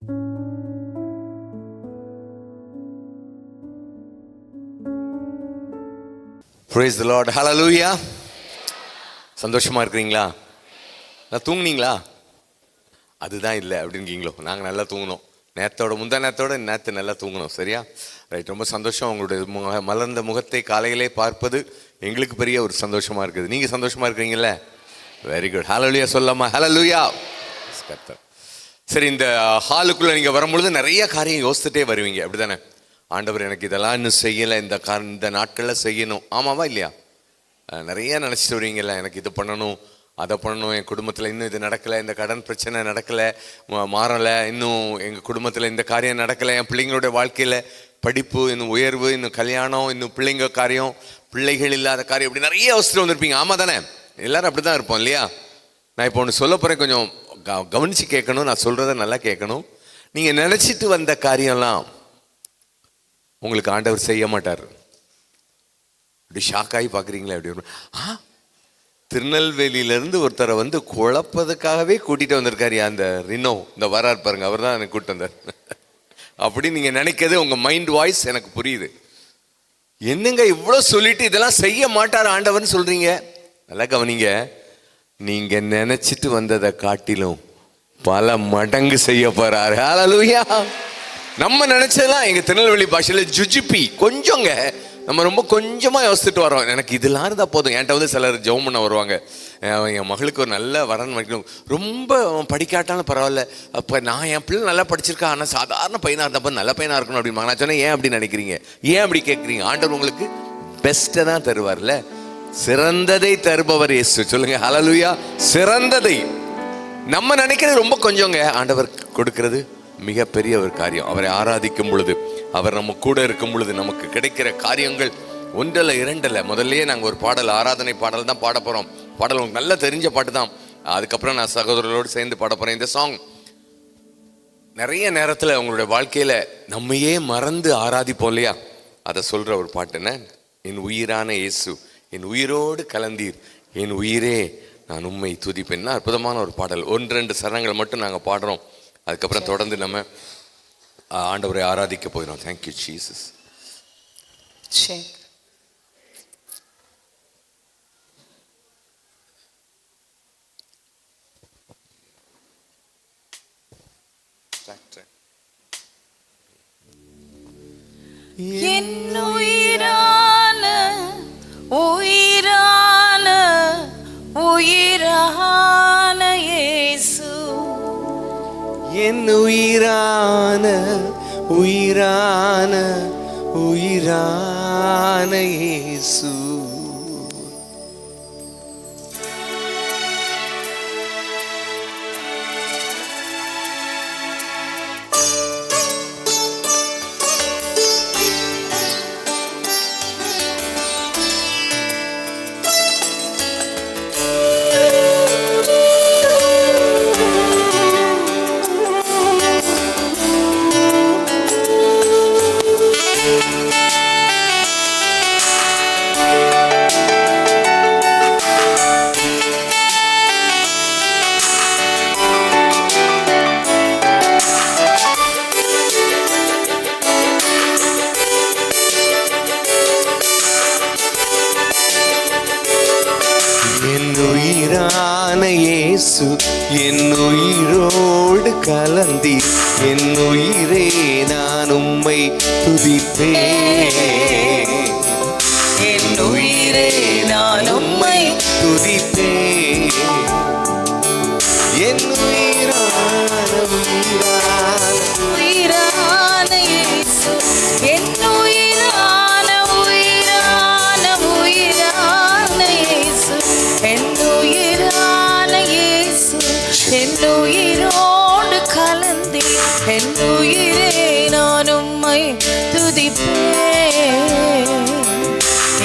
Praise the Lord. Hallelujah. சந்தோஷமா இருக்கிறீங்களா? நான் தூங்குனீங்களா? அதுதான் இல்லை அப்படிங்கீங்களோ? நாங்கள் நல்லா தூங்கினோம். நேரத்தோட நேற்று நல்லா தூங்கணும். சரியா? ரைட். ரொம்ப சந்தோஷம். உங்களுடைய மலர்ந்த முகத்தை காலையிலே பார்ப்பது எங்களுக்கு பெரிய ஒரு சந்தோஷமா இருக்குது. நீங்க சந்தோஷமா இருக்கிறீங்கல்ல? Very good. ஹalleluya சொல்லலாமா? ஹalleluya. சரி, இந்த ஹாலுக்குள்ள நீங்க வரும்பொழுது நிறைய காரியம் யோசிச்சுட்டே வருவீங்க, அப்படிதானே? ஆண்டவர் எனக்கு இதெல்லாம் இன்னும் செய்யலை, இந்த நாட்களில் செய்யணும். ஆமாவா இல்லையா? நிறைய நினச்சிட்டு வருவீங்கல்ல, எனக்கு இது பண்ணணும், அதை பண்ணணும், என் குடும்பத்தில் இன்னும் இது நடக்கலை, இந்த கடன் பிரச்சனை நடக்கலை, மாறலை, இன்னும் எங்கள் குடும்பத்தில் இந்த காரியம் நடக்கலை, என் பிள்ளைங்களுடைய வாழ்க்கையில் படிப்பு இன்னும் உயர்வு, இன்னும் கல்யாணம், இன்னும் பிள்ளைங்க காரியம், பிள்ளைகள் இல்லாத காரியம், இப்படி நிறைய யோசிச்சுட்டு வந்திருப்பீங்க. ஆமாம் தானே? எல்லாரும் அப்படி தான் இருப்போம் இல்லையா? நான் இப்போ ஒன்று சொல்ல போகிறேன், கொஞ்சம் கவனித்து கேட்கணும். நான் சொல்கிறத நல்லா கேட்கணும். நீங்கள் நினச்சிட்டு வந்த காரியம்லாம் உங்களுக்கு ஆண்டவர் செய்ய மாட்டார். அப்படி ஷாக்காகி பார்க்குறீங்களா? அப்படி திருநெல்வேலியிலேருந்து ஒருத்தரை வந்து குழப்பதுக்காகவே கூட்டிகிட்டு வந்திருக்காரு. அந்த ரினோ இந்த வரார் பாருங்க, அவர் தான் எனக்கு கூப்பிட்டு வந்தார். அப்படி நீங்கள் நினைக்கிறது உங்கள் மைண்ட் வாய்ஸ் எனக்கு புரியுது. என்னங்க இவ்வளோ சொல்லிட்டு இதெல்லாம் செய்ய மாட்டார் ஆண்டவர்னு சொல்கிறீங்க? நல்லா கவனிங்க. நீங்கள் நினச்சிட்டு வந்ததை காட்டிலும் பல மடங்கு செய்ய போகிறாரு. ஹல்லேலூயா. நம்ம நினைச்சதெல்லாம் எங்க திருநெல்வேலி பாஷையில ஜுஜிப்பி, கொஞ்சங்க. நம்ம ரொம்ப கொஞ்சமாக யோசிச்சுட்டு வரோம். எனக்கு இதெல்லாம் இருந்தால் போதும். என்கிட்ட வந்து சிலர் ஜெபம் பண்ண வருவாங்க, என் மகளுக்கு ஒரு நல்ல வரன் வைக்கணும், ரொம்ப படிக்காட்டாலும் பரவாயில்ல, அப்போ நான் என் பிள்ளை நல்லா படிச்சிருக்கா, ஆனால் சாதாரண பையனாக இருந்தப்போ நல்ல பையனாக இருக்கணும் அப்படிமா. நான் சொன்னேன், ஏன் அப்படி நினைக்கிறீங்க? ஏன் அப்படி கேட்குறீங்க? ஆண்டவர் உங்களுக்கு பெஸ்ட்டை தான் தருவார்ல, சிறந்ததை தருபவர் இயேசு. சொல்லுங்க ஹல்லேலூயா. சிறந்ததை. நம்ம நினைக்கிறது ரொம்ப கொஞ்சங்க, ஆண்டவர் கொடுக்கிறது மிகப்பெரிய ஒரு காரியம். அவரை ஆராதிக்கும் பொழுது, அவர் நம்ம கூட இருக்கும் பொழுது நமக்கு கிடைக்கிற காரியங்கள் ஒன்றல்ல இரண்டல்ல. முதல்லயே நாங்கள் ஒரு பாடல், ஆராதனை பாடல் தான் பாட போகிறோம். பாடல் உங்களுக்கு நல்லா தெரிஞ்ச பாட்டு தான். அதுக்கப்புறம் நான் சகோதரர்களோடு சேர்ந்து பாட போகிறேன். இந்த சாங் நிறைய நேரத்தில் உங்களுடைய வாழ்க்கையில் நம்மையே மறந்து ஆராதிப்போம் இல்லையா? அதை சொல்கிற ஒரு பாட்டு என்ன? என் உயிரான இயேசு, என் உயிரோடு கலந்தீர், என் உயிரே நான் உம்மை துதிப்பேன். அற்புதமான ஒரு பாடல். 1-2 சரணங்கள் மட்டும் நாங்கள் பாடுறோம். அதுக்கப்புறம் தொடர்ந்து நம்ம ஆண்டவரை ஆராதிக்க போயிடும். Thank you Jesus. என் உயிரான உயிரான உயிரான இயேசு, என் உயிரான உயிரான உயிரான இயேசு. என் உயிரோடு கலந்தி, என் உயிரே நான் உம்மை துதிப்பேன், என் உயிரே நான் உம்மை துதிப்பேன், என் உயிரான உயிரான உயிரான இயேசு, என் உயிரான உயிரான உயிரான இயேசு, என் உயிரான இயேசு, என் உயிரோடு கலந்தே, என் உயிரே நான் உம்மை துதிப்பேன்,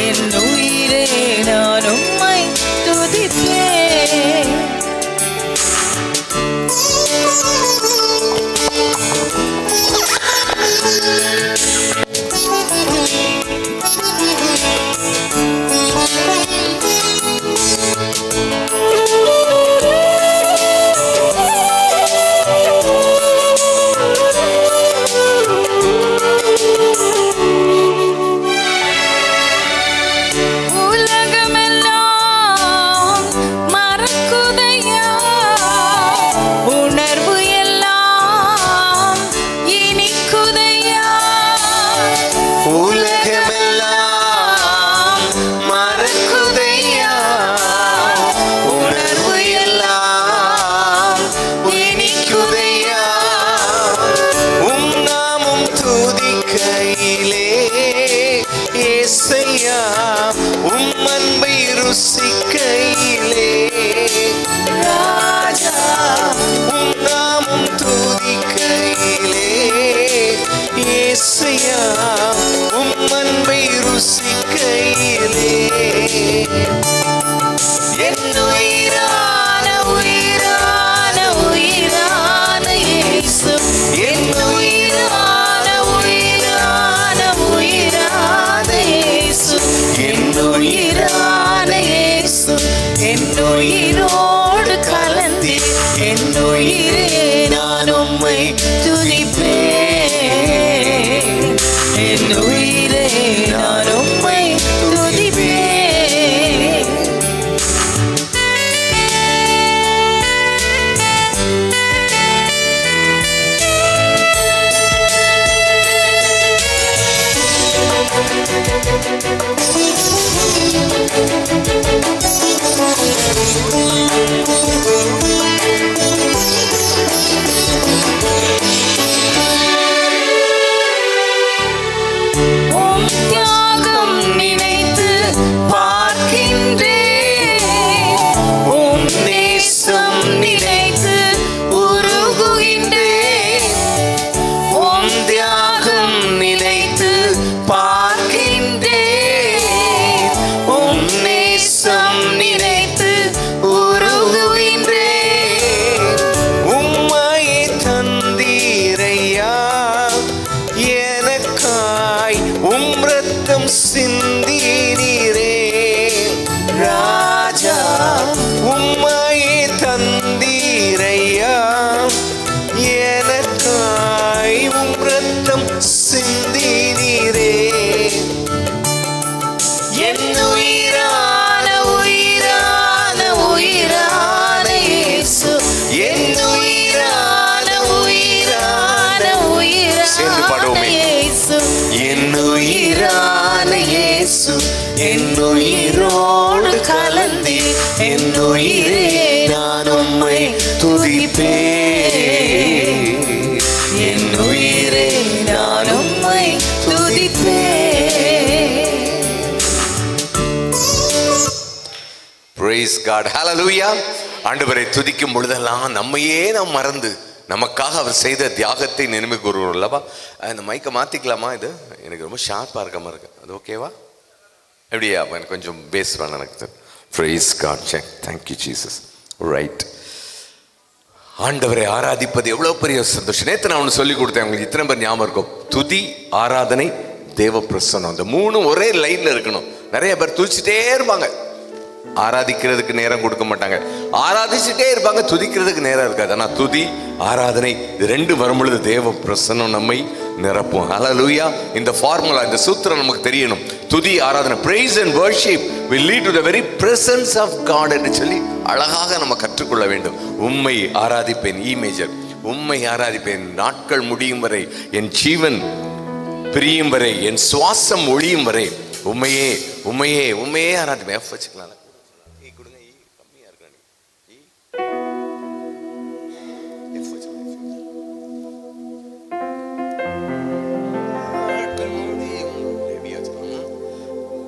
என் உயிரே நான் உம்மை துதிப்பேன். துதிப்பேன். என் உயிரே நான் உம்மை துதிப்பேன். உம் தியாகம் நினைத்து பார்க்கின்றேன். உம் நேசம் நினைத்து உருகுகின்றேன். உம் தியாகம் நினைத்து பார்க்கின்றேன். உம் நேசம் நினைத்து உருகுகின்றேன். உம்மையை தந்தீரையா எனக்காய், உம் ரத்தம் சிந்தீரே ராஜா. உம்மையை தந்தீரையா எனக்காய், உம் ரத்தம் சிந்தீரே. என் உயிரான உயிரான உயிரான இயேசு. என் உயிரான உயிரான சேர்ந்து உயிரான பாடுவோமே. இயேசு. என் உயிரான இயேசு. என் உயிரோடு கலந்து என் உயிரே நான் உம்மை துதிப்பேன். என் உயிரே நான் உம்மை துதிப்பேன். Praise God. Hallelujah. ஆண்டவரை துதிக்கும் பொழுதெல்லாம் நம்மையே நாம் மறந்து நமக்காக அவர் செய்த தியாகத்தை நினைவு கூறுவோம் அல்லவா? இந்த மைக்கை மாற்றிக்கலாமா? இது எனக்கு ரொம்ப ஷார்ப்பாக இருக்க மாதிரி இருக்கு. அது ஓகேவா? எப்படியா? எனக்கு கொஞ்சம் பேஸ் பண்ண எனக்கு. Praise God. Thank you Jesus. Right. ஆண்டவரை ஆராதிப்பது எவ்வளோ பெரிய சந்தோஷம். நேற்று நான் ஒன்று சொல்லி கொடுத்தேன் உங்களுக்கு, இத்தனை பேர் ஞாபகம் இருக்கும். துதி, ஆராதனை, தேவ பிரசன்னம். இந்த மூணும் ஒரே லைனில் இருக்கணும். நிறைய பேர் துதிச்சுட்டே இருப்பாங்க, ஆராதிக்கிறதுக்கு நேரம் கொடுக்க மாட்டாங்க. ஆராதிச்சுட்டே இருப்பாங்க, துதிக்கிறதுக்கு நேரம் இருக்காது. ஆனால் துதி, ஆராதனை இது ரெண்டு வரும்பொழுது தேவ பிரசன்னம் நம்மை நிரப்பும். ஹல்லேலூயா. இந்த ஃபார்முலா, இந்த சூத்திரம் நமக்கு தெரியணும். துதி, ஆராதனை, praise and worship will lead to the very presence of God என்று சொல்லி அழகாக நம்ம கற்றுக்கொள்ள வேண்டும். உம்மை ஆராதிப்பேன், இ மேஜர். உம்மை ஆராதிப்பேன் நாட்கள் முடியும் வரை, என் ஜீவன் பிரியும் வரை, என் சுவாசம் ஒழியும் வரை உம்மையே உம்மையே உம்மையே ஆராதிப்பேன். எஃப் வச்சுக்கலாம்.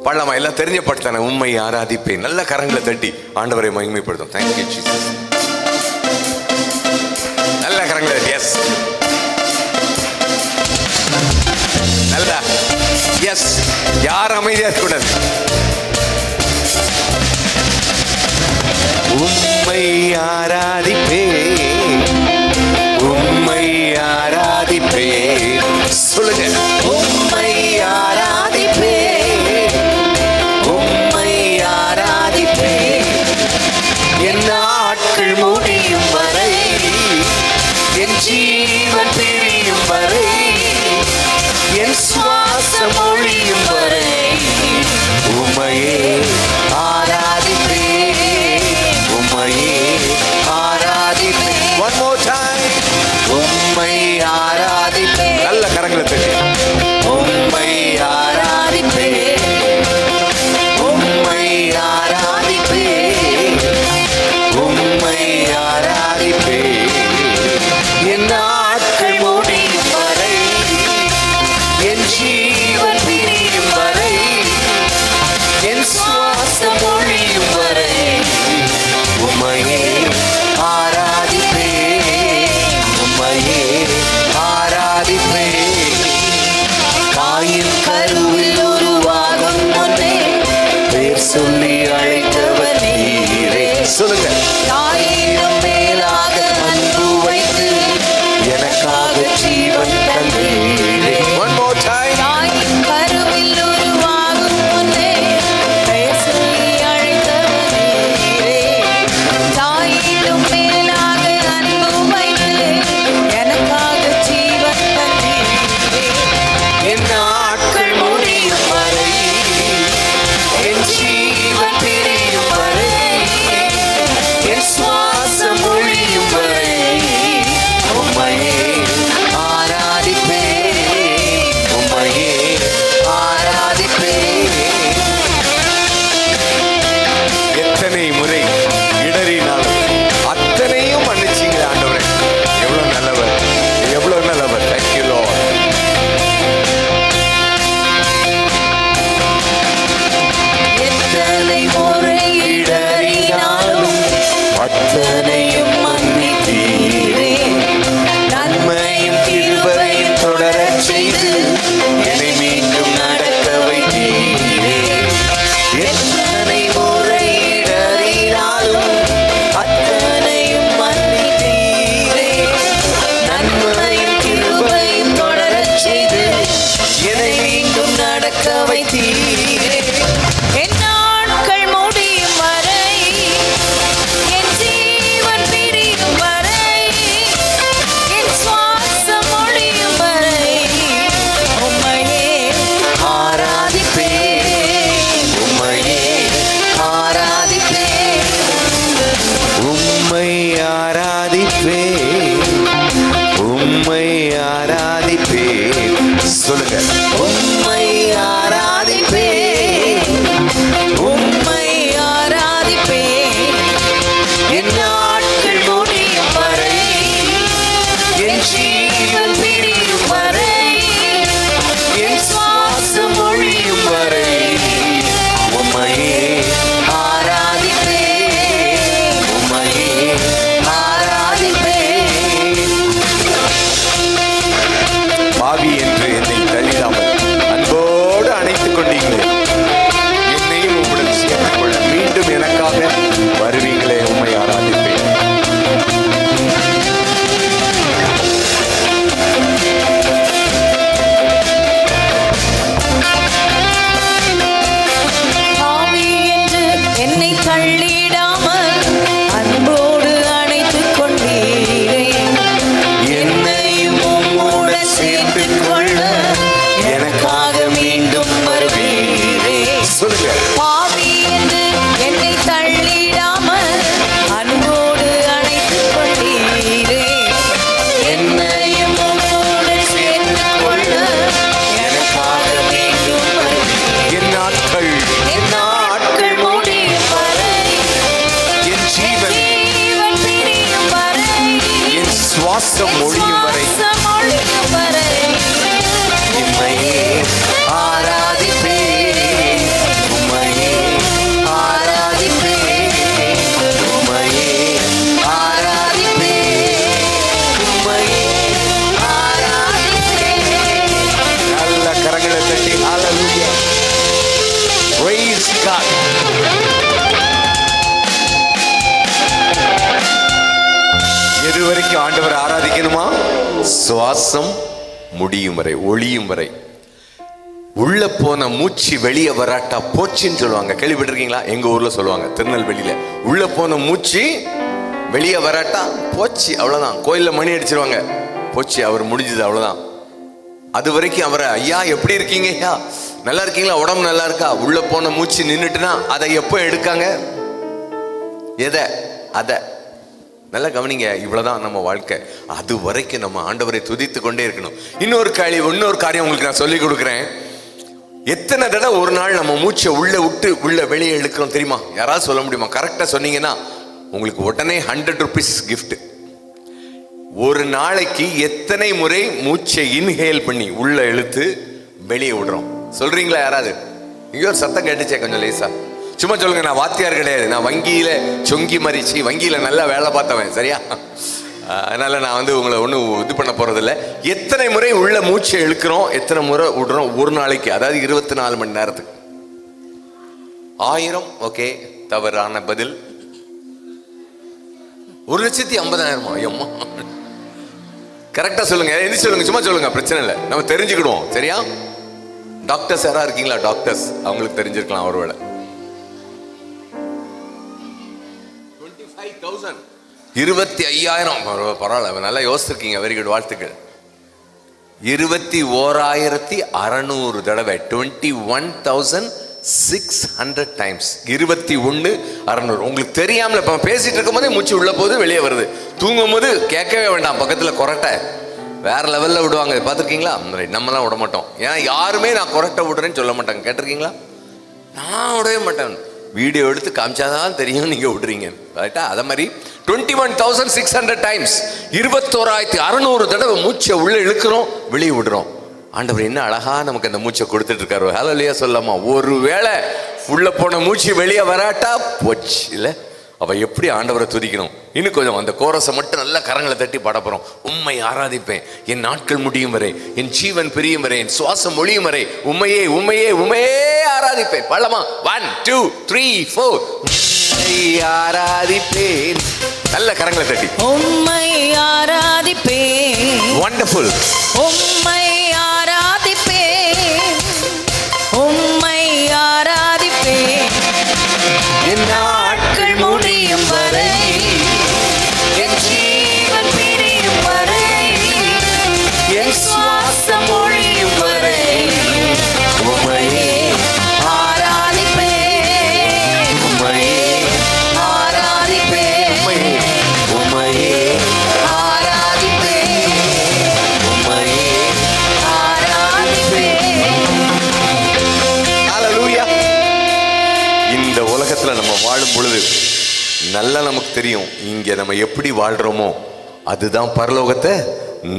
பாடலாமா? எல்லாம் தெரிஞ்ச பாட்டு தானே. உம்மை ஆராதிப்பேன். நல்ல கரங்களை தட்டி ஆண்டவரை மகிமைப்படுத்தும். Thank you Jesus. நல்ல கரங்களை தட்டி. எஸ், நல்ல எஸ். யார் அமைதியா இருக்கக்கூடாது. உம்மை ஆராதிப்பேன், உம்மை ஆராதிப்பேன். சொல்லுங்க. உம்மை ஆராதிப்பேன், உம்மை ஆராதிப்பேன். என் நாட்கள் முடியும் வரை, என் ஜீவன் பிரியும் வரை, என் சுவாசம் ஒழியும் வரை உம்மையே ஆராதிப்பேன், உம்மையே ஆராதிப்பேன். One more time. உம்மை ஆராதிப்பேன், ஆராதிப்பேன். சொல்லுங்க. உம்மை ஆராதிப்பேன், உம்மை ஆராதிப்பேன், என் நாட்கள் முடியும் வரை, என் ஜீவன் பிரியும் வரை, என் சுவாசம் ஒழியும் வரை, உம்மையே ஆராதிப்பேன், உம்மையே ஆராதிப்பேன். பாவி என்று என்னை தள்ளிடாமல் அன்போடு அணைத்துக் கொண்டீங்களே, என்னையும் உங்களுடன் சேர்த்துக் கொள்ள மீண்டும் எனக்காக வருவீங்களே. உம்மை ஆராதிப்பேன். பாவி என்று என்னை தள்ளிடாமல் அன்போடு அணைத்துக் கொண்டீரே, என்னையும் உம்முடன் சேர்த்துக் கொள்ள எனக்காக மீண்டும் வருவீரே. சொல்லுங்க. பாவி என்று என்னை தள்ளிடாமல் அன்போடு அணைத்துக் கொண்டீரே, என்னையும் உம்முடன் சேர்த்துக் கொள்ள எனக்காக மீண்டும் வருவீரே. என் நாட்கள், என் நாட்கள் முடியும் வரை, என் ஜீவன், ஜீவன் பிரியும் வரை, என் சுவாசம் ஒழியும் வரை சுவாசம் ஒழியும் வரை, உம்மையே ஆராதிப்பேன், உம்மையே ஆராதிப்பேன், உம்மையே ஆராதிப்பேன், உம்மையே ஆராதிப்பேன். நல்ல கரங்களை தட்டி ஹalleluya. Praise God. எது வரைக்கும் ஆண்டவரை ஆராதிக்கணுமா? சுவாசம் முடியும் வரை, ஒளியும் வரை. உள்ள போன மூச்சு வெளியே வராட்டா போச்சுன்னு சொல்லுவாங்க. கேள்விப்பட்டிருக்கீங்களா? எங்க ஊர்ல சொல்லுவாங்க, திருநெல்வேலியில. உள்ள போன மூச்சு வெளியே வராட்டா போச்சு, அவ்வளவுதான். கோயில்ல மணி அடிச்சிருவாங்க, போச்சு, அவர் முடிஞ்சது, அவ்வளவுதான். அது வரைக்கும் அவரை, ஐயா எப்படி இருக்கீங்க, ஐயா நல்லா இருக்கீங்களா, உடம்பு நல்லா இருக்கா? உள்ள போன மூச்சு நின்றுட்டுனா அதை எப்போ எடுக்காங்க? எதை? அதை நல்லா கவனிங்க. இவ்வளவுதான் நம்ம வாழ்க்கை. அது வரைக்கும் நம்ம ஆண்டவரை துதித்து கொண்டே இருக்கணும். இன்னொரு காரியம் உங்களுக்கு நான் சொல்லி கொடுக்குறேன். எத்தனை தடவை ஒரு நாள் நம்ம மூச்சை உள்ள விட்டு உள்ள வெளியே இழுக்கிறோம் தெரியுமா? யாராவது சொல்ல முடியுமா? கரெக்டா சொன்னீங்கன்னா உங்களுக்கு உடனே 100 rupees gift. ஒரு நாளைக்கு எத்தனை முறை மூச்சை இன்ஹேல் பண்ணி உள்ள இழுத்து வெளியே விடுறோம்? சொல்றீங்களா யாராவது? இங்க ஒரு சத்தம் கேட்டுச்சே, கொஞ்சம் லேசா சும்மா சொல்லுங்க. நான் வாத்தியார் கிடையாது, நான் வங்கியில சொங்கி மறிச்சு வங்கியில நல்லா வேலை பார்த்தவன், சரியா? அதனால நான் உங்களை ஒன்றும் இது பண்ண போறதில்லை. எத்தனை முறை உள்ள மூச்சை இழுக்கிறோம், எத்தனை முறை விடுறோம் ஒரு நாளைக்கு? அதாவது 24 மணி நேரத்துக்கு. 1000. ஓகே, தவறான பதில். 1,50,000. ஐயம்மா, கரெக்டா சொல்லுங்க. எது சொல்லுங்க, சும்மா சொல்லுங்க, பிரச்சனை இல்லை, நம்ம தெரிஞ்சுக்கிடுவோம், சரியா? டாக்டர்ஸ் யாரா இருக்கீங்களா? டாக்டர்ஸ், அவங்களுக்கு தெரிஞ்சிருக்கலாம் ஒருவேளை. 25,000. 25,000. பரவாயில்ல, நல்லா யோசிச்சிருக்கீங்க, வெரி குட், வாழ்த்துக்கள். 21,600 தடவை. 21,600 times. 21,600. உங்களுக்கு தெரியாமல இப்ப பேசிட்டு இருக்கும் போதே மூச்சு உள்ள போது வெளியே வருது. தூங்கும் போது கேட்கவே வேண்டாம், பக்கத்துல கொரட்டை வேற லெவல்ல விடுவாங்க, பார்த்துருக்கீங்களா? நம்மலாம் விட மாட்டோம். ஏன்னா யாருமே நான் கொரட்டை விடுறேன்னு சொல்ல மாட்டாங்க, கேட்டிருக்கீங்களா? நான் விடவே மாட்டேன். வீடியோ எடுத்து காமிச்சாதான் தெரியும் நீங்க விடுறீங்க, ரைட்டா? அதே மாதிரி 21,600 times, 21,600 தடவை மூச்சை உள்ள இழுக்கிறோம், வெளியே விடுறோம். ஆண்டவர் என்ன அழகா நமக்கு அந்த மூச்சை கொடுத்துட்டு இருக்காரு. ஹல்லேலூயா சொல்லாமா? ஒருவேளை உள்ள போன மூச்சு வெளியே வராட்டா போச்சு இல்ல. அவ எப்படி ஆண்டவரை துதிக்கணும்? இன்னும் கொஞ்சம் அந்த கோரஸை மட்டும் நல்ல கரங்களை தட்டி பாட போறோம். உம்மை ஆராதிப்பேன் என் நாட்கள் முடியும் வரை, என் ஜீவன் பிரியும் வரை, என் சுவாசம் ஒழியும் வரை, உம்மையே உம்மையே உம்மையே ஆராதிப்பேன். பாடலாமா? 1 2 3 4. உம்மை ஆராதிப்பேன். நல்ல கரங்களை தட்டி உம்மை ஆராதிப்பேன். வண்டர்ஃபுல். உம்மை ஆராதிப்பேன், உம்மை ஆராதிப்பேன், என் நாட்கள் முடியும் வரை, என் ஜீவன் பிரியும் வரை, என் சுவாசம் ஒழியும் வரை, உம்மையே ஆராதிப்பேன், உம்மையே ஆராதிப்பேன், உம்மையே ஆராதிப்பேன், வாழும் பொழுது நல்லா நமக்கு தெரியும், இங்கே நம்ம எப்படி வாழ்கிறோமோ அதுதான் பரலோகத்தை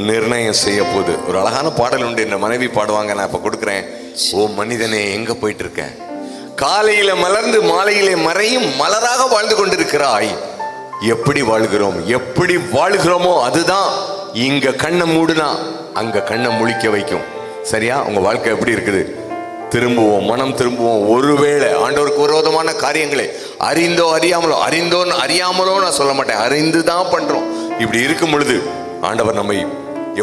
நிர்ணயம் செய்ய போகுது. ஒரு அழகான பாடல் உண்டு, என் மனைவி பாடுவாங்க, நான் இப்போ கொடுக்குறேன். ஓ மனிதனே எங்கே போயிட்டு இருக்க, காலையில மலர்ந்து மாலையிலே மறையும் மலராக வாழ்ந்து கொண்டிருக்கிறாய். எப்படி வாழ்கிறோம், எப்படி வாழ்கிறோமோ அதுதான் இங்க கண்ணை மூடுனா அங்க கண்ணை முழிக்க வைக்கும். சரியா? உங்க வாழ்க்கை எப்படி இருக்குது? திரும்புவோம், மனம் திரும்புவோம். ஒருவேளை ஆண்டவருக்கு விரோதமான காரியங்களை அறிந்தோ அறியாமலோ, அறியாமலோ நான் சொல்ல மாட்டேன், அறிந்து தான் பண்றோம். இப்படி இருக்கும் பொழுது ஆண்டவர் நம்மை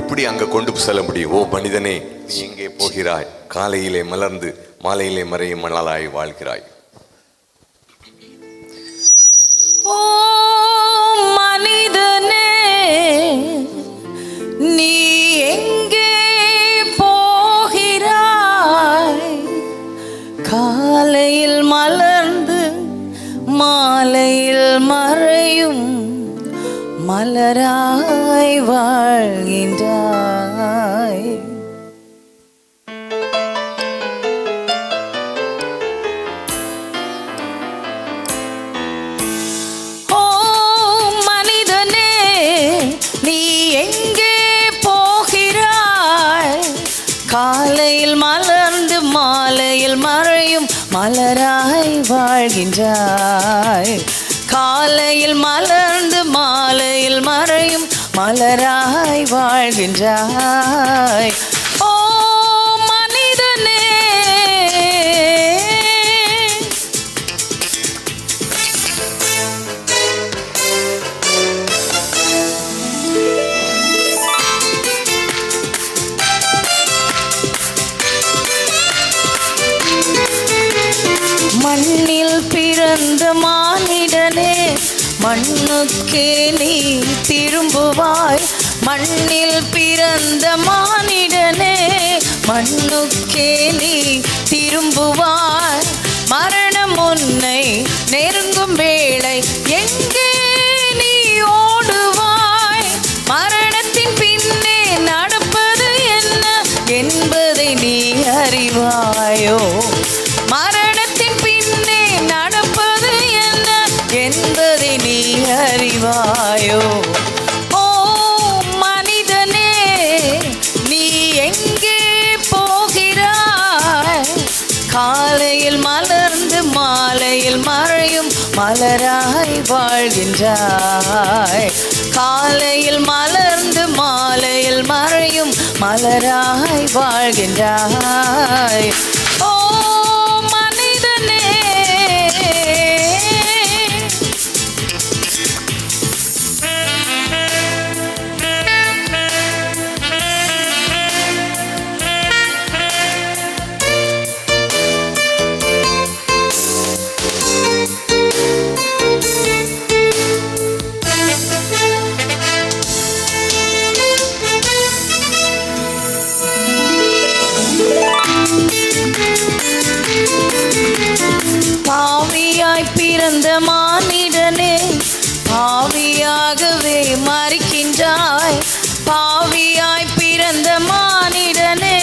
எப்படி அங்க கொண்டு செல்ல முடியும்? ஓ மனிதனே நீ எங்கே போகிறாய், காலையிலே மலர்ந்து மாலையிலே மறையும் மணலாய் வாழ்கிறாய். ஓ மனிதனே நீ எங்கே போகிறாய், காலையில் மலர்ந்து மாலையில் மறையும் மலராய் வாழ்கின்றாய். ஓ மனிதனே நீ எங்கே போகிறாய், காலையில் மலர்ந்து மாலையில் மறையும் மலராய் வாழ்கின்றாய். காலையில் மலர்ந்து மாலையில் மறையும் மலராய் வாழ்கின்றாய். ஓ மனிதனே மண்ணில் பிறந்த மானிடனே மண்ணுக்கே நீ திரும்புவாய். மண்ணில் பிறந்த மானிடனே மண்ணுக்கே நீ திரும்புவாய். மரணம் உன்னை நெருங்கும் வேளை எங்கே நீ ஓடுவாய். மரணத்தின் பின்னே நடப்பது என்ன என்பதை நீ அறிவாயோ. மரணத்தின் பின்னே நடப்பது என்ன என்பதை நீ அறிவாயோ. ஓ மனிதனே நீ எங்கே போகிறாய், காலையில் மலர்ந்து மாலையில் மறையும் மலராய் வாழ்கின்றாய். காலையில் மலர்ந்து மாலையில் மறையும் மலராய் வாழ்கின்றாய். ஓ மனிதனே பாவியாய் பிறந்த மானிடனே பாவியாகவே மறிக்கின்றாய். பாவியாய் பிறந்த மானிடனே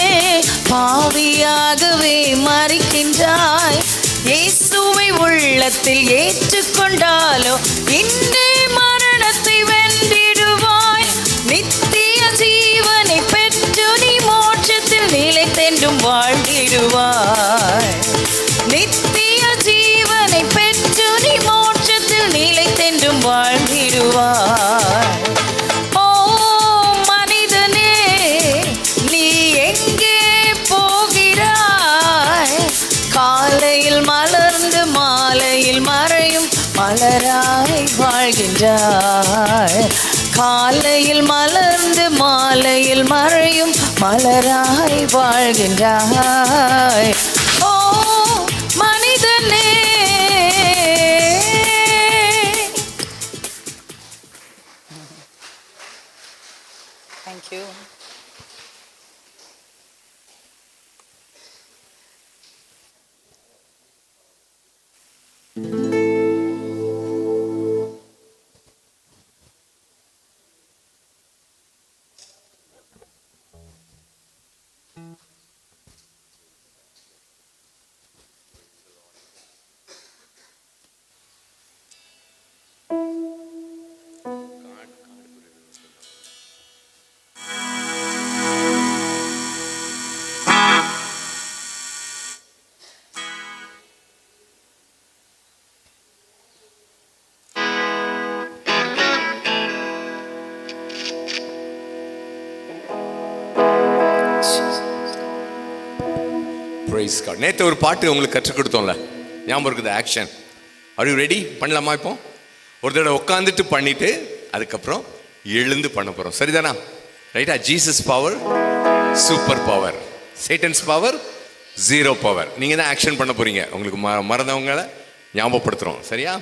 பாவியாகவே மறிக்கின்றாய். இயேசுவை உள்ளத்தில் ஏற்றுக்கொண்டாலோ இன்றே மரணத்தை வென்றிடுவாய். நித்திய ஜீவனை பெற்று நீ மோட்சத்தில் நிலைத்தென்றும் வாழ்ந்திடுவாய். நித்திய ஜீவனை பெற்று நீ மோட்சத்தில் நிலைத்தென்றும் வாழ்ந்திடுவாய். ஓ மனிதனே நீ எங்கே போகிறாய், காலையில் மலர்ந்து மாலையில் மறையும் மலராய் வாழ்கின்றாய். காலையில் மலர்ந்து மாலையில் மறையும் மலராய் வாழ்கின்றாய். ஓ மனிதனே Thank you. Price God. நேற்று ஒரு பாட்டு உங்களுக்கு கற்றுக் கொடுத்தோம்ல, ஞாபகம் இருக்குது? ஆக்ஷன். R you ready? பண்ணலாமா? இப்போ ஒரு தடவை உட்காந்துட்டு பண்ணிட்டு அதுக்கப்புறம் எழுந்து பண்ண போறோம், சரிதானா? ரைட்டா? Jesus power super power, Satan's power zero power. நீங்க தான் ஆக்ஷன் பண்ண போறீங்க. உங்களுக்கு மறந்தவங்களை ஞாபகப்படுத்துறோம், சரியா?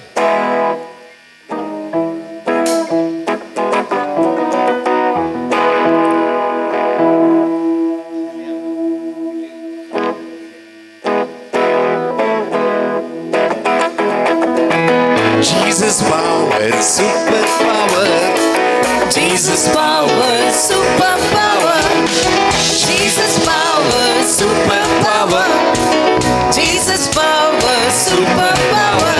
Jesus power, super power. Jesus power, super power. Jesus power, super power. Jesus power, super power.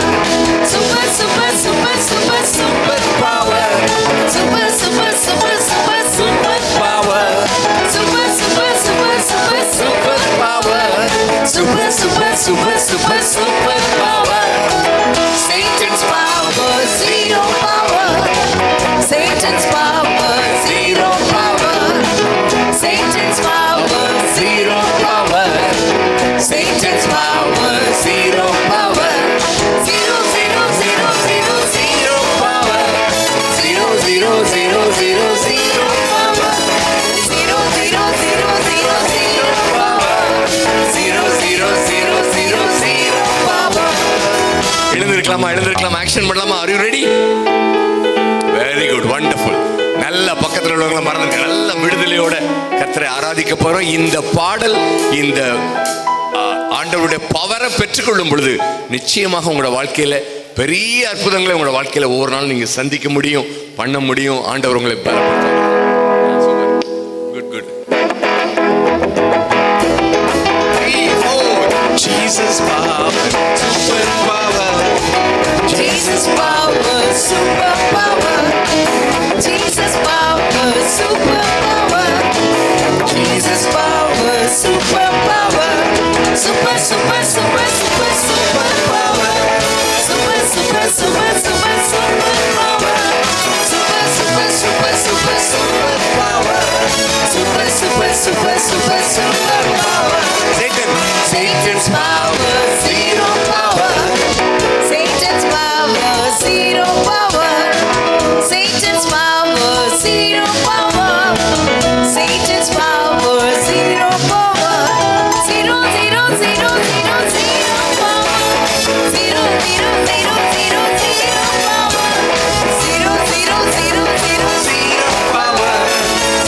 Super, super, super, super, super power. Super, super, super, super, super power. Super, super, super, super, super power. Super, super, super, super, super power. Satan's power, zero power. Satan's power, zero power. Satan's power, zero power. Satan's power, zero power. Zero, zero, zero, zero, zero power. Zero, zero, zero, zero, zero power. Zero, zero, zero, zero, zero power. Zero, zero, zero, zero, zero power. எழுந்திருக்கலாமா? எழுந்திருக்கலாம். Action பண்ணலாமா? Are you ready? Very good, wonderful. நல்ல பக்கத்தில் உள்ளவங்களை மறந்துருக்க, நல்ல விடுதலையோட கர்த்தரை ஆராதிக்க போறோம். இந்த பாடல், இந்த ஆண்டவருடைய பவரை பெற்றுக்கொள்ளும் பொழுது நிச்சயமாக உங்களோட வாழ்க்கையில பெரிய அற்புதங்களை உங்களோட வாழ்க்கையில ஒவ்வொரு நாள் நீங்க சந்திக்க முடியும், பண்ண முடியும். ஆண்டவர் உங்களை பலப்படுத்துவார். Good good. Jesus power, super power. Jesus power, super power. Jesus power, super power. Jesus power, super power. Super, super, super, super, super power. Super, super, super, super, super power. Super, super, super, super, super power. Super, super, super, super, super power. Satan's power, zero power. Satan's power, zero power. Satan's power, zero power. Satan's power, zero power. Zero, zero, zero, zero, zero power. Zero, zero, zero, zero, zero power. Zero, zero, zero, zero, zero power.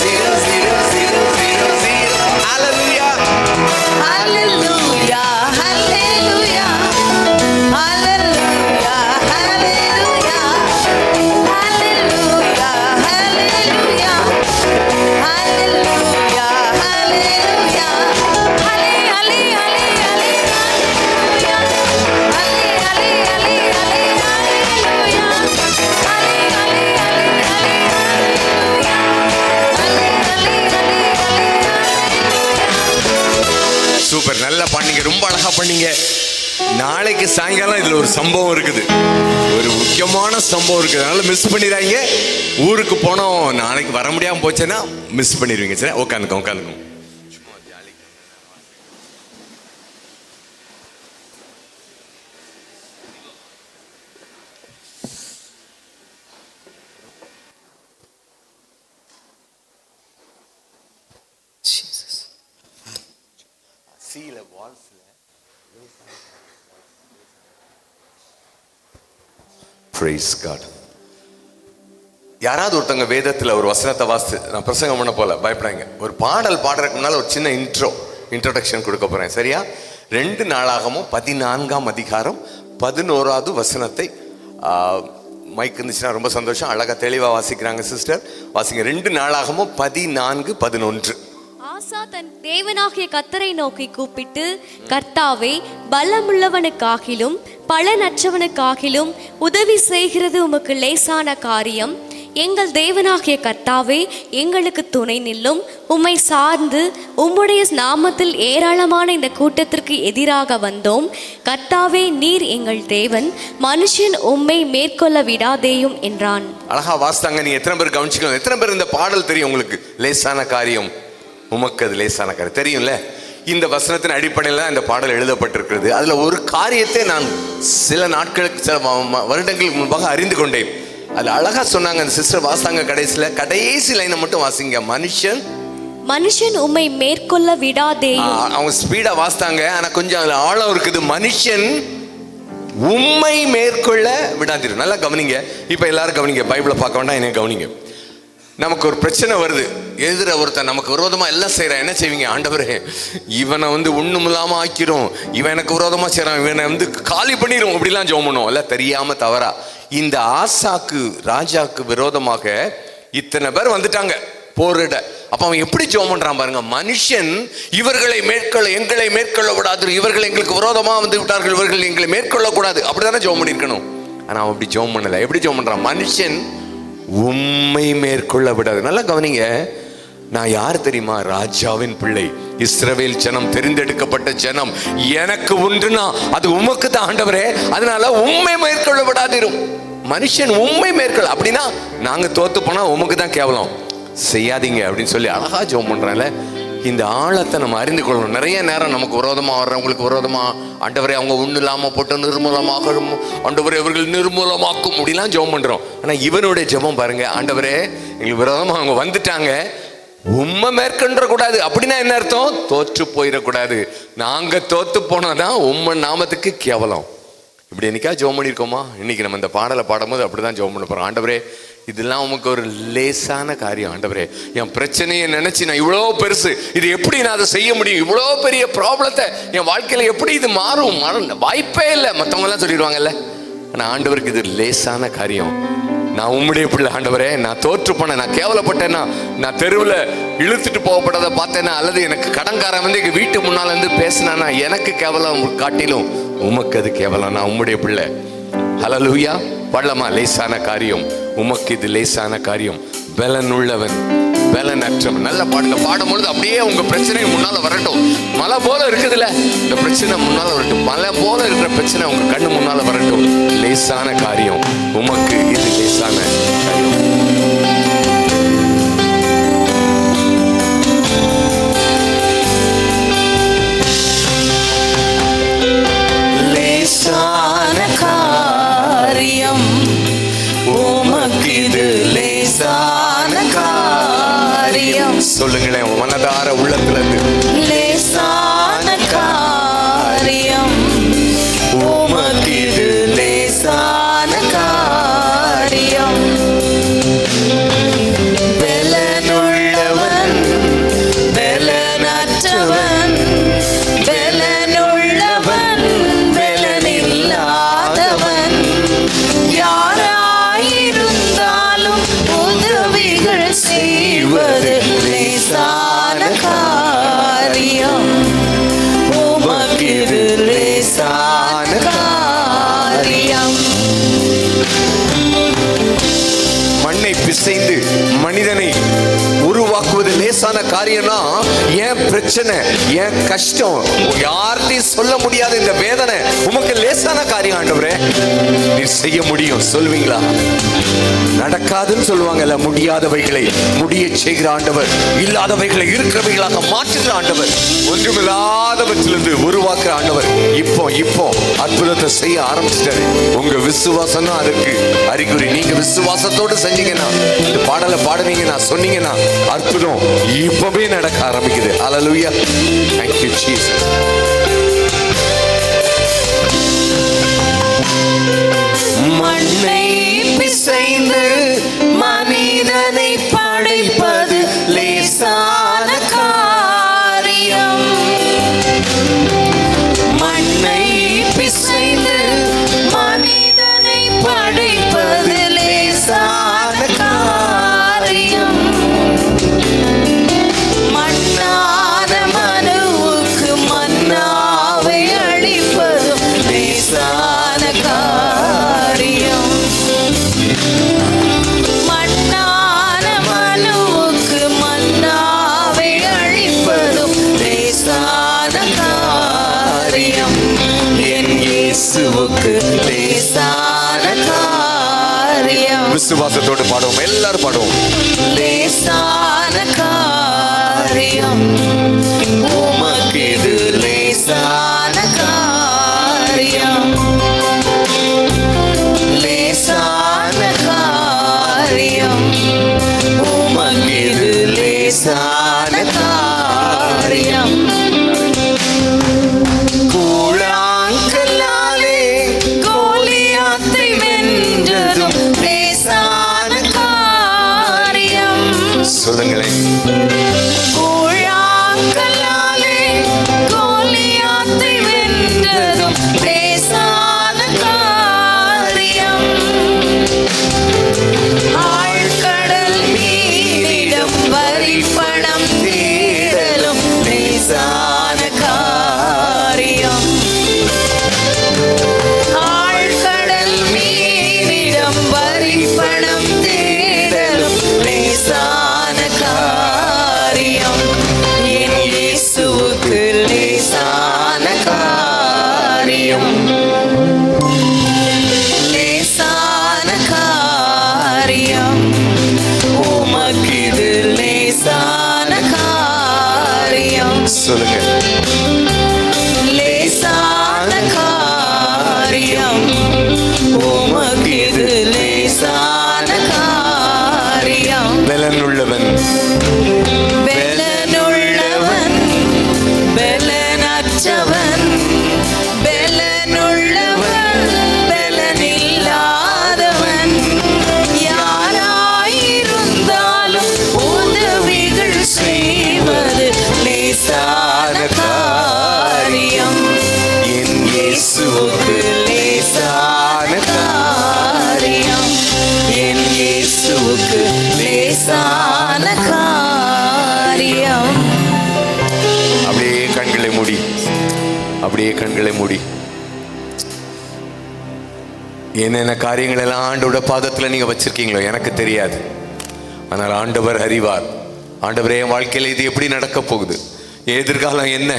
Zero, zero, zero, zero, zero. Hallelujah. Hallelujah, hallelujah. Hallelujah, hallelujah. Hallelujah, hallelujah. Hallelujah, hallelujah. Halle, halle, halle, halle, hallelujah. Halle, halle, halle, halle, hallelujah. Halle, halle, halle, halle, hallelujah. Halle, halle, halle, halle, hallelujah. Super, நல்லா பண்ணீங்க, ரொம்ப அழகா பண்ணீங்க. நாளைக்கு சாயங்காலம் இதுல ஒரு சம்பவம் இருக்குது, ஒரு முக்கியமான சம்பவம் இருக்குது. அதனால மிஸ் பண்ணிடாதீங்க. ஊருக்கு போனோம், நாளைக்கு வர முடியாம போச்சுன்னா மிஸ் பண்ணிடுவீங்க. சரி, உட்காந்துக்கோ உட்காந்துக்கோ. Praise God. யாராவது ஒருத்தங்க வேதத்தில் ஒரு வசனத்தை வாசித்து, நான் பிரசங்கம் பண்ண போல பயப்படாங்க, ஒரு பாடல் பாடுறதுக்கு முன்னால் ஒரு சின்ன இன்ட்ரோடக்ஷன் கொடுக்க போறேன், சரியா? 2 நாளாகமும் 14ஆம் அதிகாரம் 11வது வசனத்தை, மைக் இருந்துச்சுன்னா ரொம்ப சந்தோஷம், அழகா தெளிவா வாசிக்கிறாங்க சிஸ்டர், வாசிங்க. 2 நாளாகமும் 14:11. ஆசா தன் தேவனாகிய கர்த்தரை நோக்கி கூப்பிட்டு, கர்த்தாவே, பலமுள்ளவனுக்காகிலும் பலனற்றவனுக்காகிலும் உதவி செய்கிறது உமக்கு லேசான காரியம். எங்கள் தேவனாகிய கர்த்தாவே, எங்களுக்கு துணை நில்லும். உம்மை சார்ந்து உம்முடைய நாமத்தில் ஏராளமான இந்த கூட்டத்திற்கு எதிராக வந்தோம். கர்த்தாவே, நீர் எங்கள் தேவன், மனுஷன் உம்மை மேற்கொள்ள விடாதேயும் என்றான். அழகா வாசித்தாங்க. நீங்க எத்தனை பேர் கவனிச்சுக்கணும்? எத்தனை பேர் இந்த பாடல் தெரியும் உங்களுக்கு? லேசான காரியம், உமக்கு அது லேசான காரியம் தெரியும்ல? இந்த வசனத்தின் அடிப்படையில் தான் இந்த பாடல் எழுதப்பட்டிருக்கிறது. அதுல ஒரு காரியத்தை நான் சில நாட்களுக்கு, சில வருடங்களுக்கு முன்பாக அறிந்து கொண்டேன். அது அழகா சொன்னாங்க அந்த சிஸ்டர், வாசாங்க கடைசி லைனை மட்டும் வாசிங்க. மனுஷன் உம்மை மேற்கொள்ள விடாதே. அவங்க ஸ்பீடா வாசித்தாங்க, ஆனா கொஞ்சம் அதுல ஆழம் இருக்குது. மனுஷன் உம்மை மேற்கொள்ள விடாதீர்கள். நல்லா கவனிங்க. இப்ப எல்லாரும் கவனிங்க, பைபிளை பார்க்க வேண்டாம், என்ன கவனிங்க. நமக்கு ஒரு பிரச்சனை வருது, எதிர ஒருத்தன் நமக்கு விரோதமா எல்லாம் செய்யறான். என்ன செய்வீங்க? ஆண்டவரே, இவனை ஒண்ணும் இல்லாம ஆக்கிரும், இவன் எனக்கு விரோதமா செய்யறான், இவனை காலி பண்ணிடும், அப்படிலாம் ஜெபம் பண்ணுவோம். எல்லாம் தெரியாம தவறா. இந்த ஆசாக்கு ராஜாக்கு விரோதமாக இத்தனை பேர் வந்துட்டாங்க போரிட. அப்ப அவன் எப்படி ஜெபம் பண்றான் பாருங்க. மனுஷன் இவர்களை மேற்கொள்ள, எங்களை மேற்கொள்ள கூடாது, இவர்கள் எங்களுக்கு விரோதமா வந்து விட்டார்கள், இவர்கள் எங்களை மேற்கொள்ள கூடாது, அப்படித்தானே ஜெபம் பண்ணிருக்கணும். ஆனா அவன் அப்படி ஜெபம் பண்ணல. எப்படி ஜெபம் பண்றான்? மனுஷன் உம்மை மேற்கொள்ள விடாது. நல்லா கவனிங்க. நான் யார் தெரியுமா? ராஜாவின் பிள்ளை, இஸ்ரவேல் ஜனம், தெரிந்தெடுக்கப்பட்ட ஜனம். எனக்கு உண்டுனா அது உமக்கு தான் ஆண்டவரே, அதனால உம்மை மேற்கொள்ள விடாதிரும். மனுஷன் உம்மை மேற்கொள்ள, அப்படின்னா நாங்க தோத்து போனா உமக்கு தான் கேவலம், செய்யாதீங்க அப்படின்னு சொல்லி அழகா ஜெபம் பண்றேன்ல. இந்த ஆழத்தை நம்ம அறிந்து கொள்ளணும். நிறைய நேரம் நமக்கு விரோதமா வர்றவங்களுக்கு விரோதமா, ஆண்டவரே அவங்க ஒண்ணு இல்லாம போட்டு நிர்மூலமாக, ஆண்டவரே அவர்கள் நிர்மூலமாக்கும், அப்படிலாம் ஜெபம் பண்றோம். ஆனா இவனுடைய ஜெபம் பாருங்க, ஆண்டவரே எங்களுக்கு விரோதமா அவங்க வந்துட்டாங்க, உம்மை மேற்கொண்ட கூடாது. அப்படின்னா என்ன அர்த்தம்? தோற்று போயிடக்கூடாது. நாங்க தோத்து போனாதான் உம்மை நாமத்துக்கு கேவலம். இப்படி என்னைக்கா ஜெபம் பண்ணியிருக்கோமா? இன்னைக்கு நம்ம இந்த பாடலை பாடும்போது அப்படிதான் ஜெபம் பண்ண போறோம். ஆண்டவரே, இதெல்லாம் உமக்கு ஒரு லேசான காரியம். ஆண்டவரே, என் பிரச்சனையை நினைச்சு நான் இவ்வளோ பெருசு, இது எப்படி நான் அதை செய்ய முடியும்? இவ்வளோ பெரிய ப்ராப்ளத்தை என் வாழ்க்கையில எப்படி இது மாறும்? வாய்ப்பே இல்லை. மற்றவங்க எல்லாம் சொல்லிடுவாங்கல்ல. ஆனால் ஆண்டவருக்கு இது லேசான காரியம். நான் உம்முடைய பிள்ளை ஆண்டவரே, நான் தோற்று போனேன், நான் கேவலப்பட்டேன்னா, நான் தெருவில் இழுத்துட்டு போகப்பட்டதை பார்த்தேன்னா, அல்லது எனக்கு கடன்காரன் எங்க வீட்டு முன்னால இருந்து பேசினானா, எனக்கு கேவலம் காட்டிலும் உமக்கு அது கேவலம். நான் உம்முடைய பிள்ளை. ஹல்லேலூயா. பாடலாமா? லேசான காரியம் உமக்கு இது லேசான காரியம். பலன் உள்ளவன் பலனற்றவன். நல்ல பாடுங்க. பாடும்பொழுது அப்படியே உங்க பிரச்சனை முன்னால வரட்டும். மலை போல இருக்குதுல்ல, இந்த பிரச்சனை முன்னால வரட்டும். மலை போல இருக்கிற பிரச்சனை உங்க கண்ணு முன்னால வரட்டும். லேசான காரியம் உமக்கு இது லேசான காரியம். லேசான காரியம் உமக்கு இது லேசான காரியம். சொல்லுங்களேன் மனதார உள்ளத்துல இருந்து. லேசான காரியம் உமக்கு இது லேசான காரியம். பலனுள்ளவன் பலனற்றவன், பலனுள்ளவன் பலனில்லாதவன், யாராயிருந்தாலும் உதவிகள் செய்வது லேசான காரியம் உமக்கு இது லேசான காரியம். மண்ணை பிசைந்து மனிதனை உருவாக்குவது லேசான காரியம்னா, ஏன் பிரச்சனை, ஏன் கஷ்டம், யார்கிட்டையும் சொல்ல முடியாத இந்த வேதனை உமக்கு லேசான காரியம் ஆண்டவரே, நீ செய்ய முடியும். சொல்வீங்களா? நடக்காதுன்னு சொல்லுவாங்கல்ல, முடியாதவைகளை முடிய செய்கிற ஆண்டவர், இல்லாதவைகளை இருக்கிறவைகளாக மாற்றுகிற ஆண்டவர், ஒன்றுமில்லாதவற்றிலிருந்து உருவாக்குற ஆண்டவர் இப்போ அற்புதத்தை செய்ய ஆரம்பிச்சிட்டாரு. உங்க விசுவாசம் தான் அதுக்கு அறிகுறி. நீங்க விசுவாசத்தோடு செஞ்சீங்கன்னா, இந்த பாடலை பாடுனீங்கன்னா, சொன்னீங்கன்னா, அற்புதம் இப்பவே நடக்க ஆரம்பிக்குது. ஹல்லேலூயா. Thank you Jesus. மண்ணை பிசைந்து மனிதனை படைப்பது லேசான காரியம். மண்ணை பிசைந்து மனிதனை படைப்பது லேசான காரியம். மண்ணான மனுவுக்கு மன்னாவை அளிப்பதும் லேசான காரியம். மண்ணான மனுவுக்கு மன்னாவை அளிப்பதும் லேசான காரியம். என் இயேசுவுக்கு லேசான காரியம். விசுவாசத்தோடு பாடுவோம், எல்லாரும் பாடுவோம். லேசான காரியம் உமக்கு இது என் இயேசுவுக்கு லேசான காரியம். லேசான காரியம். உமக்கு இது லேசான காரியம். சொல்லுங்க. லேசான காரியம். உமக்கு இது லேசான காரியம். பலனுள்ளவன் பலனுள்ளவன் பலனற்றவன். பலனுள்ளவன் பலனில்லாதவன். யாராயிருந்தாலும் உதவிகள் செய்வது லேசான காரியம். என் இயேசுவுக்கு லேசான காரியம். என் இயேசுவுக்கு லேசான காரியம். அப்படியே கண்களை மூடி, அப்படியே கண்களை மூடி. என்னென்ன காரியங்கள் எல்லாம் ஆண்டோட பாதத்தில் நீங்க வச்சிருக்கீங்களோ எனக்கு தெரியாது. ஆனால் ஆண்டவர் அறிவார். ஆண்டவரே, என் வாழ்க்கையில் இது எப்படி நடக்க போகுது, எதிர்காலம் என்ன?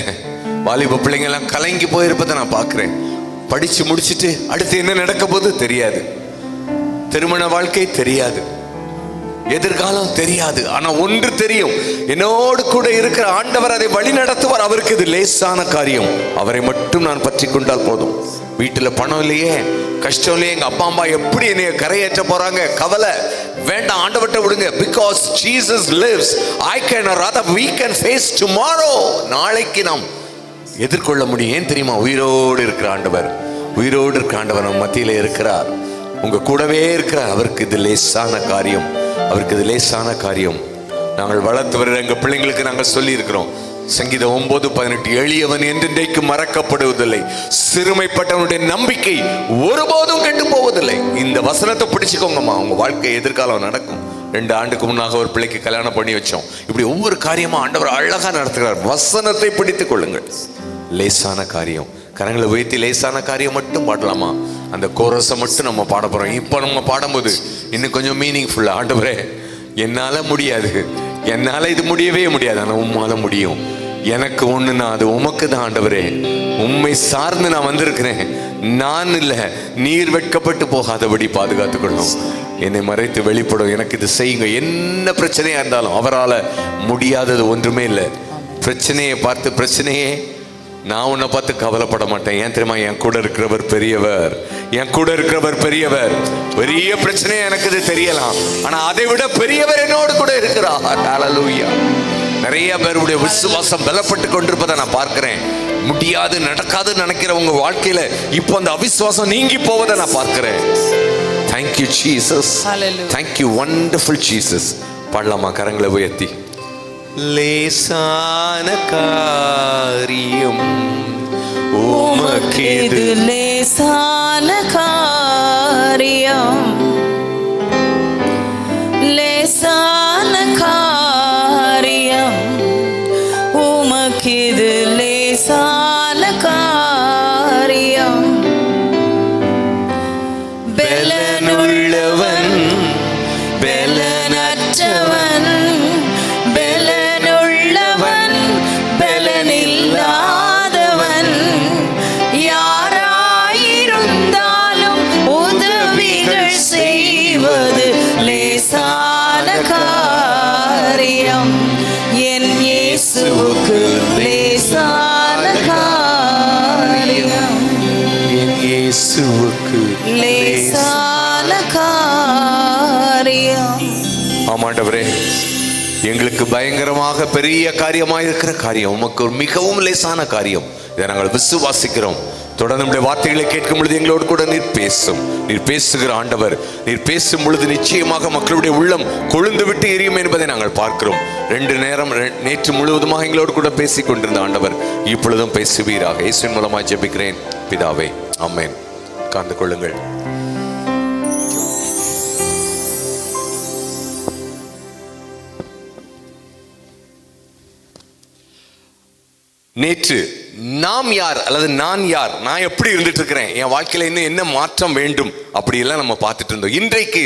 வாலிப பிள்ளைங்க எல்லாம் கலங்கி போயிருப்பதை நான் பார்க்கிறேன். படிச்சு முடிச்சுட்டு அடுத்து என்ன நடக்க போகுது தெரியாது. திருமண வாழ்க்கை தெரியாது, எதிர்காலம் தெரியாது. ஆனா ஒன்று தெரியும், என்னோடு கூட இருக்கிற ஆண்டவர் அதை வழி நடத்துவார். அவருக்கு இது லேசான காரியம். அவரை மட்டும் நான் பற்றி கொண்டால் போதும். வீட்டுல பணம் இல்லையே, கஷ்டம் இல்லையே, எங்க அப்பா அம்மா எப்படி என்னைய கரையேற்ற போறாங்க, கவலை வேண்டாம், ஆண்டவர்ட்ட விடுங்க. Because Jesus lives, I can rather we can face tomorrow. நாளைக்கு நாம் எதிர்கொள்ள முடியும். ஏன் தெரியுமா? உயிரோடு இருக்கிற ஆண்டவர், உயிரோடு இருக்கிற ஆண்டவர் நம்ம மத்தியில இருக்கிறார், உங்க கூடவே இருக்கிறார். அவருக்கு இது லேசான காரியம், அவருக்கு இது லேசான காரியம். நாங்கள் வளர்த்து வருகிற எங்க பிள்ளைங்களுக்கு நாங்கள் சொல்லி இருக்கிறோம், சங்கீதம் 9:18, எளியவன் என்றென்றைக்கு மறக்கப்படுவதில்லை, சிறுமைப்பட்டவனுடைய நம்பிக்கை ஒருபோதும் கெட்டு போவதில்லை. இந்த வசனத்தை பிடிச்சுக்கோங்கம்மா, உங்க வாழ்க்கை எதிர்காலம் நடக்கும். 2 ஆண்டுக்கு முன்னாக ஒரு பிள்ளைக்கு கல்யாணம் பண்ணி வச்சோம். இப்படி ஒவ்வொரு காரியமா ஆண்டவர் அழகா நடத்துகிறார். வசனத்தை பிடித்துக் கொள்ளுங்கள். லேசான காரியம். கரங்களை உயர்த்தி லேசான காரியம் மட்டும் பாடலாமா? அந்த கோரஸை மட்டும் நம்ம பாட போறோம். இப்போ நம்ம பாடும்போது இன்னும் கொஞ்சம் மீனிங்ஃபுல்லா, ஆண்டவரே என்னால முடியாது, என்னால இது முடியவே முடியாது, ஆனா உம்மால முடியும். எனக்கு ஒண்ணுனா அது உமக்கு தான் ஆண்டவரே. உம்மை சார்ந்து நான் வந்திருக்கிறேன், நான் இல்ல. நீர் வெட்கப்பட்டு போகாதபடி பாதுகாத்துக்கொள்ளும். என்னை மறைத்து வெளிப்படும். எனக்கு இது செய்யுங்க. என்ன பிரச்சனையா இருந்தாலும் அவரால் முடியாதது ஒன்றுமே இல்லை. பிரச்சனையை பார்த்து, பிரச்சனையே நான் உன்னை பார்த்து கவலைப்பட மாட்டேன். ஏன் தெரியுமா? என் கூட இருக்கிறவர் பெரியவர், என் கூட இருக்கிறவர் பெரியவர். பெரிய பிரச்சனை எனக்கு இது தெரியலாம், ஆனா அதை விட பெரியவர் என்னோடு கூட இருக்கிறார். ஹல்லேலூயா. நிறைய பேருடைய விசுவாசம் பலப்பட்டு கொண்டிருப்பதை நான் பார்க்கிறேன். முடியாது, நடக்காதுன்னு நினைக்கிறவங்க வாழ்க்கையில இப்போ அந்த அவிசுவாசம் நீங்கி போவதை நான் பார்க்கிறேன். Thank you Jesus. Hallelujah. Thank you wonderful Jesus. பாடலாமா கரங்களை உயர்த்தி? லேசான காரியம் உமக்கு இது லேசான காரியம். லேசான காரியம். உமக்கு இது லேசான காரியம். பலனுள்ளவன் பலனற்றவன். பலனுள்ளவன் பலனில்லாதவன். யாராயிருந்தாலும் உதவிகள் செய்வது லேசான காரியம். என் இயேசுவுக்கு லேசான காரியம். என் இயேசுவுக்கு லேசான காரியம். ஆமாண்டவரே, எங்களுக்கு பயங்கரமாக பெரிய காரியமாக இருக்கிற காரியம் உமக்கு ஒரு மிகவும் லேசான காரியம். இதை நாங்கள் விசுவாசிக்கிறோம். தொடர்ந்து நம்முடைய வார்த்தைகளை கேட்கும் பொழுது எங்களோடு கூட நீர் பேசும். நீர் பேசுகிற ஆண்டவர். நீர் பேசும் பொழுது நிச்சயமாக மக்களுடைய உள்ளம் கொழுந்து விட்டு எரியும் என்பதை நாங்கள் பார்க்கிறோம். 2 நேரம் நேற்று முழுவதுமாக எங்களோடு கூட பேசிக் கொண்டிருந்த ஆண்டவர் இப்பொழுதும் பேசுவீராக. இயேசுவின் மூலமாக ஜெபிக்கிறேன் பிதாவே, ஆமென். காந்து கொள்ளுங்கள். நேற்று நாம் யார் அல்லது நான் யார், நான் எப்படி இருந்துட்டு இருக்கிறேன், என் வாழ்க்கையில இன்னும் என்ன மாற்றம் வேண்டும், அப்படி எல்லாம் நம்ம பார்த்துட்டு இருந்தோம். இன்றைக்கு